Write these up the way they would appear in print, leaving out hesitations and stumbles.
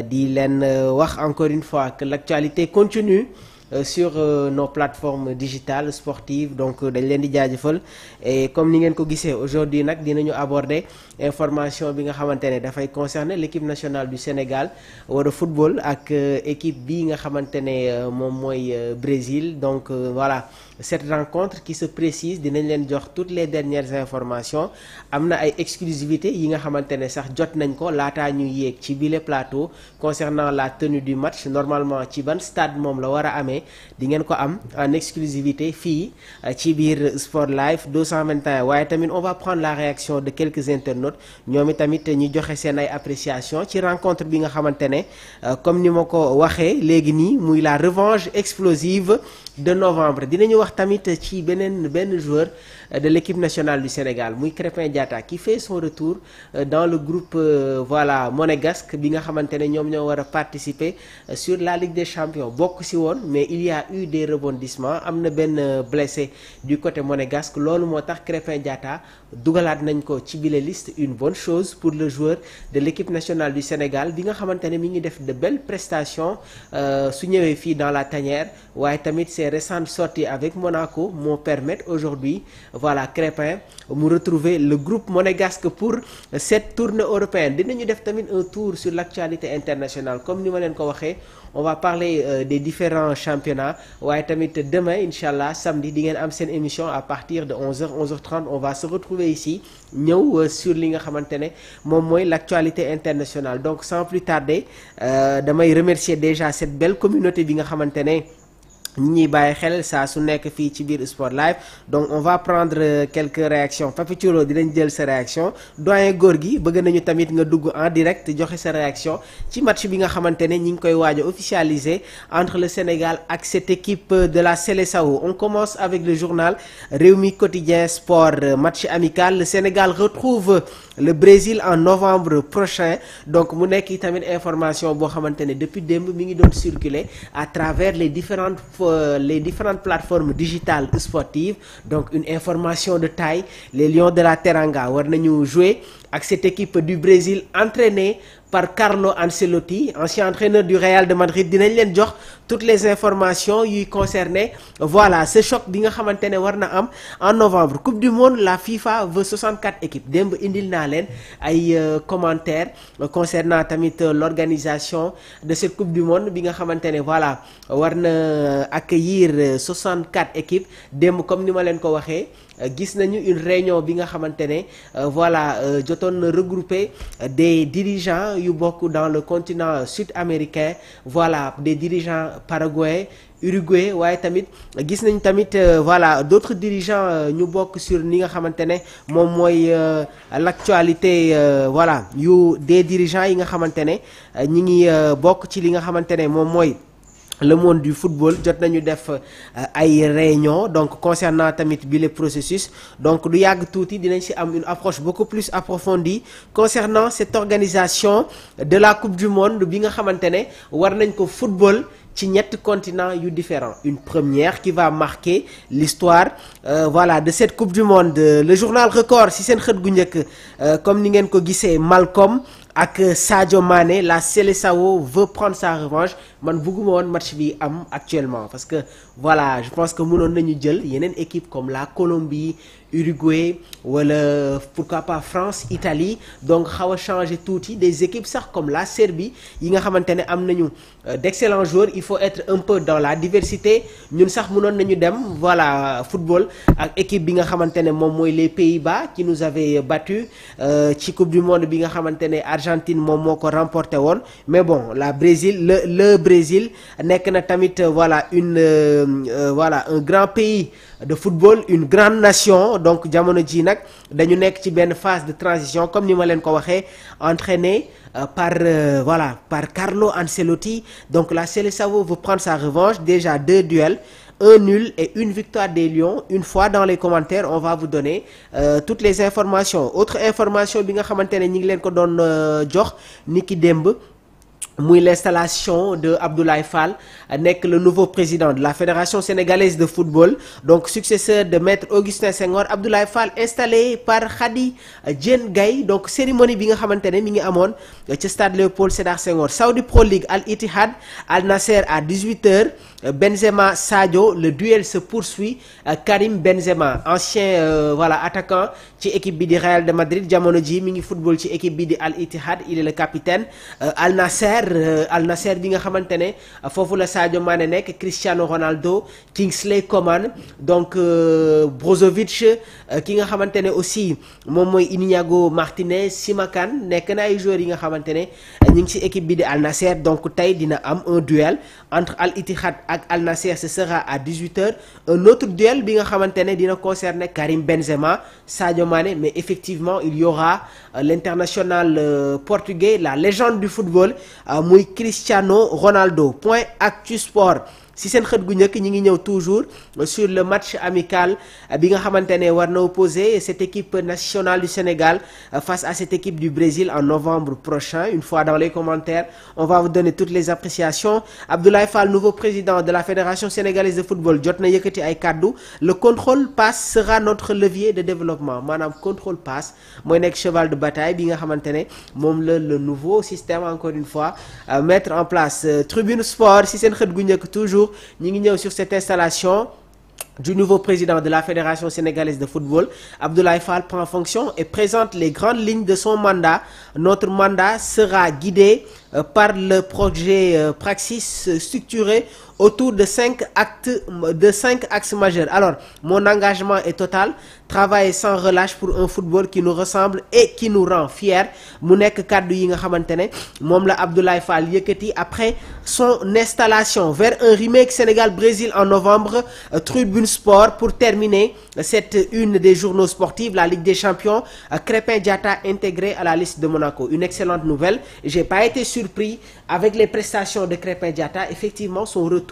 di leen wax encore une fois que l'actualité continue sur nos plateformes digitales sportives donc dañ leen di jaajëfal et comme ni ngeen ko gisee aujourd'hui nag dinañu aborder information bi nga xamante ne dafay concerner l'équipe nationale du Sénégal wala football ak équipe bi nga xamante ne moom mooy Brésil donc voilà cette rencontre qui se précise dinañ leen jox toutes les dernières informations am na ay exclusivités yi nga xamante ne sax jot nañ ko laataa ñu yéeg ci bile plateau concernant la tenue du match normalement ci ban stade moom la war a amee di ngeen ko am en exclusivité fii ci biir Sport Live 221 waaye tamit on va prendre la réaction de quelques internautes ñoom itamit ñu joxe seen ay appréciation ci rencontre bi nga xamante ne comme ni ma ko waxee léegi nii muy la revanche explosive de novembre dinañu wax tamit ci benn joueur de l'équipe nationale du Sénégal muy Krépin Diatta qui fait son retour dans le groupe voilà monégasque bi nga xamante ne ñoom ñoo war a participer sur la Ligue des Champions bokk ci woon mais il y a eu des rebondissements am na benn blessé du côté monégasque loolu moo tax Krépin Diatta dugalaat nañ ko ci bile liste une bonne chose pour le joueur de l'équipe nationale du Sénégal bi nga xamante ne mi ngi def de belles prestations su ñëwee fii dans la tanière waaye tamit ses récentes sorties avec Monaco moo permettre aujourd'hui voilà Krépin mu retrouver le groupe monégasque pour cette tournée européenne dinañu def tamit un tour sur l'actualité internationale comme ni ma leen ko waxee on va parler des différents championnats waaye tamit demain inchallah samedi di ngeen am seen émission à partir de 11h 11h30 on va se retrouver ici ñëw sur li nga xamante ne moom mooy l'actualité internationale donc sans plus tarder damay remercier déjà cette belle communauté bi nga xamante ne ñi ñuy bàyyi xel saa su nekk fii ci biir Sport Live donc on va prendre quelques réactions Papi Thioro dinañ jël sa réaction doyen góor gi bëgg nañu tamit nga dugg en direct joxe sa réaction ci match bi nga xamante ne ñi ngi koy waaj a officialiser entre le Sénégal ak cette équipe de la Seleção. On commence avec le journal Rewmi Quotidien Sport match amical le Sénégal retrouve le Brésil en novembre prochain donc mu nekk tamit information boo xamante ne depuis démb mi ngi doon circuler à travers les différentes plateformes digitales sportives donc une information de taille les Lions de la Teranga war nañu jouer ak cette équipe du Brésil entraînée par Carlo Ancelotti ancien entraîneur du Real de Madrid dinañ leen jox toutes les informations yuy concerner voilà ce choc bi nga xamante ne war na am en novembre coupe du monde la FIFA veut 64 équipes démb indil naa leen ay commentaires concernant tamit l'organisation de cette coupe du monde bi nga xamante ne voilà war na accueillir 64 équipes démb comme ni ma leen ko waxee gis nañu une réunion bi nga xamante ne voilà jotoon na regrouper des dirigeants yu bokk dans le continent sud-américain voilà des dirigeants paraguayens Uruguay waaye tamit gis nañ tamit voilà d'autres dirigeants ñu bokk sur ni nga xamante ne moom mooy l'actualité voilà yu des dirigeants yi nga xamante ne ñi ngi bokk ci li nga xamante ne moom mooy le monde du football jot nañu def ay réunion donc concernant tamit bi le processus donc du yàgg tuuti dinañ ci am une approche beaucoup plus approfondie concernant cette organisation de la coupe du monde bi nga xamante ne war nañ ko football ci ñetti continents yu différents une première qui va marquer l'histoire voilà de cette coupe du monde le journal Record ci seen xët gu njëkk comme ni ngeen ko gisee Malcolm ak Sadio Mané la Seleção veut prendre sa revanche man bëgguma woon match bi am actuellement parce que voilà je pense que mënoon nañu jël yeneen équipe comme la Colombie Uruguay wala pourquoi pas France Italie donc xaw a changer tuuti des équipes sax comme la Serbie yi nga xamante ne am nañu d'excellents joueurs il faut être un peu dans la diversité ñun sax mënoon nañu dem voilà football ak équipe bi nga xamante ne moom mooy les Pays-Bas qui nous avait battu ci coupe du monde bi nga xamante ne Argentine moom moo ko remporté woon mais bon la Brésil le Brésil nekk na tamit voilà voilà un grand pays de football une grande nation donc jamono ji nag dañu nekk ci benn phase de transition comme ni ma leen ko waxee entraîné par Carlo Ancelotti donc la Seleção veut prendre sa revanche déjà 2 duels un nul et une victoire des Lions une fois dans les commentaires on va vous donner toutes les informations autre information bi nga xamante ne ñi ngi leen ko doon jox niki démb muy l'installation de Abdoulaye Fall nekk le nouveau président de la Fédération sénégalaise de football, donc successeur de maître Augustin Senghor. Abdoulaye Fall installé par Khady Diène Gaye. Donc cérémonie bi nga xamante ne mi ngi amoon ca stade Léopold Sédar Senghor. Saudi Pro League, Al Ittihad Al Nasser à 18h. Benzema Sadio, le duel se poursuit. Karim Benzema, ancien voilà attaquant ci équipe bi di Real de Madrid, jamono ji mi ngi football ci équipe bi di Al Ittihad, il est le capitaine. Al Nasser bi nga xamante ne foofu la Sadio Mané nekk, Cristiano Ronaldo, Kingsley Coman, donc Brozovic, ki nga xamante ne aussi moom mooy Iñigo Martinez, Simakan, nekk na ay joueurs yi nga xamante ne ñu ngi ci équipe bi di Al Nasser. Donc tey dina am un duel entre Al Ittihad ak Al Nasser, ce sera à 18h. Un autre duel bi nga xamante ne dina concerner Karim Benzema, Sadio Mané, mais effectivement il y aura l'international portugais, la légende du football, muy Cristiano Ronaldo. Point Actu Sport. Si seen xët gu njëkk ñi ngi ñëw toujours sur le match amical bi nga xamante ne war na opposer cette équipe nationale du Sénégal face à cette équipe du Brésil en novembre prochain. Une fois dans les commentaires, on va vous donner toutes les appréciations. Abdoulaye Fall, nouveau président de la Fédération sénégalaise de football, jot na yëkkati ay kàddu. Le contrôle passe sera notre levier de développement. Maanaam contrôle passe mooy nekk cheval de bataille bi nga xamante ne moom la le nouveau système, encore une fois, mettre en place. Tribune Sport, si seen xët gu njëkk toujours ñi ngi ñëw sur cette installation du nouveau président de la Fédération sénégalaise de football. Abdoulaye Fall prend fonction et présente les grandes lignes de son mandat. Notre mandat sera guidé par le projet Praxis structuré autour de 5 axes majeurs. Alors, mon engagement est total, travailler sans relâche pour un football qui nous ressemble et qui nous rend fiers. Mu nekk kàddu yi nga xamante ne moom la Abdoulaye Fall yëkkati après son installation. Vers un remake Sénégal-Brésil en novembre. Tribune Sport, pour terminer cette une des journaux sportifs, la Ligue des Champions, Krépin Diatta intégré à la liste de Monaco. Une excellente nouvelle. J'ai pas été surpris avec les prestations de Krépin Diatta. Effectivement, son retour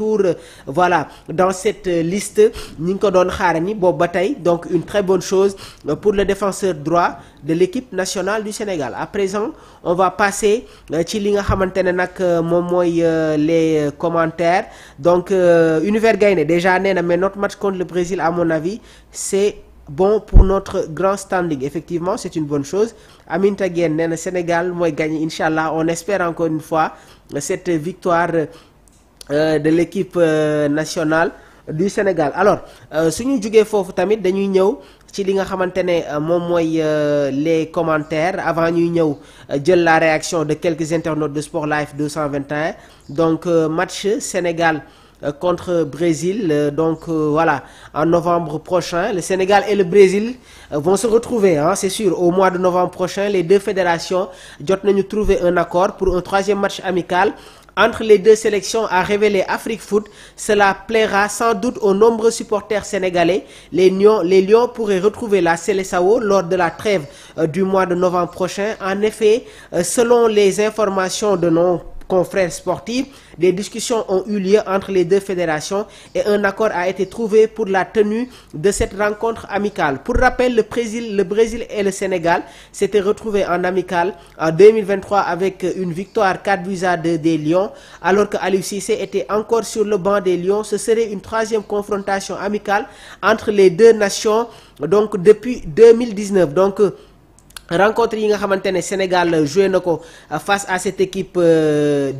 voilà dans cette liste ñi ngi ko doon xaarani boobu ba tey. Donc une très bonne chose pour le défenseur droit de l'équipe nationale du Sénégal. À présent, on va passer ci li nga xamante ne nag moom mooy les commentaires. Donc Univers Gaïndé déjà nee na mais notre match contre le Brésil, à mon avis, c'est bon pour notre grand standing. Effectivement, c'est une bonne chose. Aminta Guène nee na Sénégal mooy gagné, Inch'Allah. On espère encore une fois cette victoire de l'équipe nationale du Sénégal. Alors suñu jugee foofu tamit dañuy ñëw ci li nga xamante ne moom mooy les commentaires avant ñuy ñëw jël la réaction de quelques internautes de Sport Life 221. Donc match Sénégal contre Brésil, donc voilà, en novembre prochain. Le Sénégal et le Brésil vont se retrouver, hein, c'est sûr, au mois de novembre prochain. Les deux fédérations jot nañu trouver un accord pour un troisième match amical entre les deux sélections, a révélé Afrique Foot. Cela plaira sans doute aux nombreux supporters sénégalais. Les Lions pourraient retrouver la Seleção lors de la trêve du mois de novembre prochain. En effet, selon les informations de nos confrères sportifs, des discussions ont eu lieu entre les deux fédérations et un accord a été trouvé pour la tenue de cette rencontre amicale. Pour rappel, le Brésil et le Sénégal s'étaient retrouvés en amicale en 2023 avec une victoire 4-2 des Lions. Alors que Aliou Cissé était encore sur le banc des Lions, ce serait une troisième confrontation amicale entre les deux nations, donc depuis 2019. Donc rencontre yi nga xamante ne Sénégal joué na ko face à cette équipe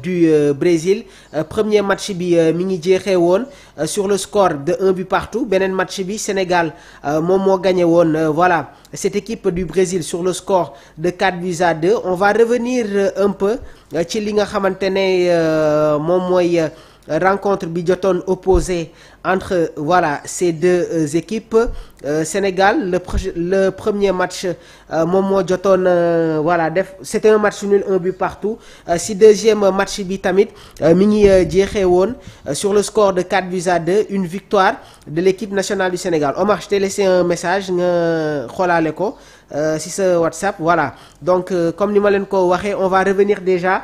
du Brésil. Premier match bi mi ngi jeexee woon sur le score de 1 but partout. Beneen match bi Sénégal moom moo gagné woon voilà cette équipe du Brésil sur le score de 4-2. On va revenir un peu ci li nga xamante ne moom mooy rencontre bi jotoon opposé entre voilà ces deux équipes. Sénégal le premier match moom moo jotoon voilà def c'était un match nul, un but partout. Si deuxième match bi tamit mi ngi jeexee woon sur le score de 4-2, une victoire de l'équipe nationale du Sénégal. Omar, je t'ai laissé un message nga xoolaale ko si sa WhatsApp. Voilà, donc comme ni ma leen ko waxee, on va revenir déjà